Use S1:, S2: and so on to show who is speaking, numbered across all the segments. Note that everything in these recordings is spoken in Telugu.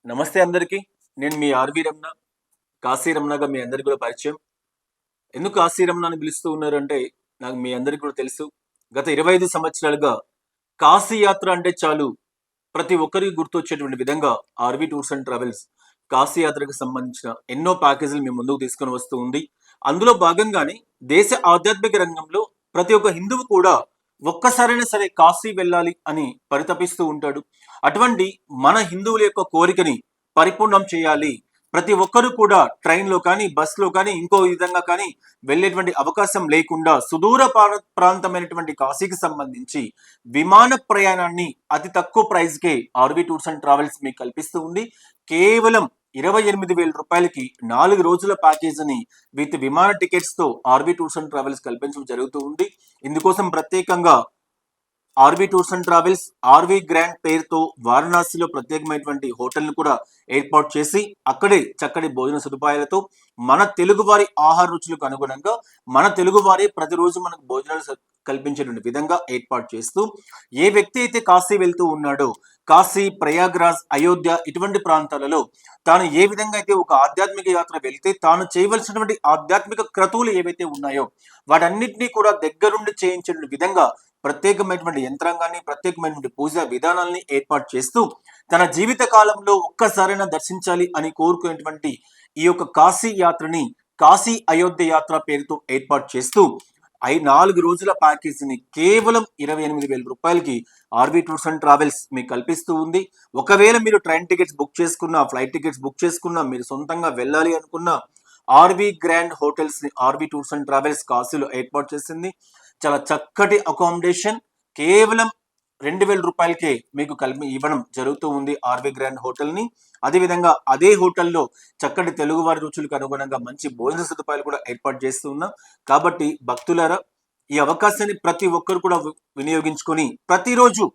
S1: నమస్తే అందరికీ. నేను మీ ఆర్‌వి రమణ. కాశీ రమణగా మీ అందరికి కూడా పరిచయం. ఎందుకు కాశీ రమణ అని పిలుస్తూ ఉన్నారంటే, నాకు మీ అందరికి కూడా తెలుసు. గత 25 సంవత్సరాలుగా కాశీ యాత్ర అంటే చాలు ప్రతి ఒక్కరికి గుర్తొచ్చేటువంటి విధంగా RV tours and travels Kashi యాత్రకు సంబంధించిన ఎన్నో ప్యాకేజీలు మీ ముందుకు తీసుకొని వస్తూ ఉంది. అందులో భాగంగానే దేశ ఆధ్యాత్మిక రంగంలో ప్రతి ఒక్క హిందువు కూడా ఒక్కసారైనా సరే కాశీ వెళ్ళాలి అని పరితపిస్తూ ఉంటాడు. అటువంటి మన హిందువుల యొక్క కోరికని పరిపూర్ణం చేయాలి. ప్రతి ఒక్కరు కూడా ట్రైన్‌లో కానీ, బస్‌లో కానీ, ఇంకో విధంగా కానీ వెళ్ళేటువంటి అవకాశం లేకుండా సుదూర ప్రాంతమైనటువంటి కాశీకి సంబంధించి విమాన ప్రయాణాన్ని అతి తక్కువ ప్రైస్‌కే ఆర్‌వి టూర్స్ అండ్ ట్రావెల్స్ మీకు కల్పిస్తూ ఉంది. కేవలం రూ. 28,000కి 4 రోజుల ప్యాకేజీని విత్ విమాన టికెట్స్‌తో ఆర్‌వి టూర్స్ అండ్ ట్రావెల్స్ కల్పించడం జరుగుతూ ఉంది. ఇందుకోసం ప్రత్యేకంగా RV tours and travels RV grand పేరుతో వారణాసిలో ప్రత్యేకమైనటువంటి హోటల్‌ను కూడా ఏర్పాటు చేసి అక్కడే చక్కటి భోజన సదుపాయాలతో మన తెలుగువారి ఆహార రుచులకు అనుగుణంగా మన తెలుగువారే ప్రతిరోజు మనకు భోజనాలు కల్పించేటువంటి విధంగా ఏర్పాటు చేస్తూ ఏ వ్యక్తి అయితే కాశీ వెళ్తూ ఉన్నాడో కాశీ, ప్రయాగ్రాజ్, అయోధ్య ఇటువంటి ప్రాంతాలలో తాను ఏ విధంగా అయితే ఒక ఆధ్యాత్మిక యాత్ర వెళ్తే తాను చేయవలసినటువంటి ఆధ్యాత్మిక క్రతువులు ఏవైతే ఉన్నాయో వాటన్నిటినీ కూడా దగ్గరుండి చేయించే విధంగా ప్రత్యేకమైనటువంటి యంత్రాంగాన్ని, ప్రత్యేకమైనటువంటి పూజా విధానాల్ని ఏర్పాటు చేస్తూ తన జీవిత కాలంలో ఒక్కసారైనా దర్శించాలి అని కోరుకునేటువంటి ఈ యొక్క కాశీ యాత్రని కాశీ అయోధ్య యాత్ర పేరుతో ఏర్పాటు చేస్తూ 4 రోజుల ప్యాకేజీని కేవలం రూ. 28,000కి ఆర్‌వి టూర్స్ అండ్ ట్రావెల్స్ మీకు కల్పిస్తూ ఉంది. ఒకవేళ మీరు ట్రైన్ టికెట్స్ బుక్ చేసుకున్నా, ఫ్లైట్ టికెట్స్ బుక్ చేసుకున్నా, మీరు సొంతంగా వెళ్ళాలి అనుకున్నా ఆర్‌వి గ్రాండ్ హోటల్స్ ని ఆర్‌వి టూర్స్ అండ్ ట్రావెల్స్ కాశీలో ఏర్పాటు చేసింది. చాలా చక్కటి అకామిడేషన్ కేవలం రూ. 2,000కే మీకు ఇవ్వడం జరుగుతూ ఉంది ఆర్‌వి గ్రాండ్ హోటల్ ని. అదేవిధంగా అదే హోటల్లో చక్కటి తెలుగువారి రుచులకు అనుగుణంగా మంచి భోజన సదుపాయాలు కూడా ఏర్పాటు చేస్తూ ఉన్నాం. కాబట్టి భక్తులారా ఈ అవకాశాన్ని ప్రతి ఒక్కరు కూడా వినియోగించుకొని ప్రతిరోజు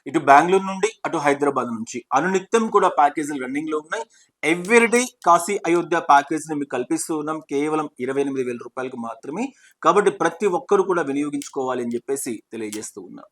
S1: ఇటు బెంగళూరు నుండి అటు హైదరాబాద్ నుంచి అనునిత్యం కూడా ప్యాకేజీలు రన్నింగ్ లో ఉన్నాయి. ఎవ్రీడే కాశీ అయోధ్య ప్యాకేజ్ ని మీకు కల్పిస్తూ ఉన్నాం కేవలం రూ. 28,000కి మాత్రమే. కాబట్టి ప్రతి ఒక్కరు కూడా వినియోగించుకోవాలి అని చెప్పేసి తెలియజేస్తూ ఉన్నాం.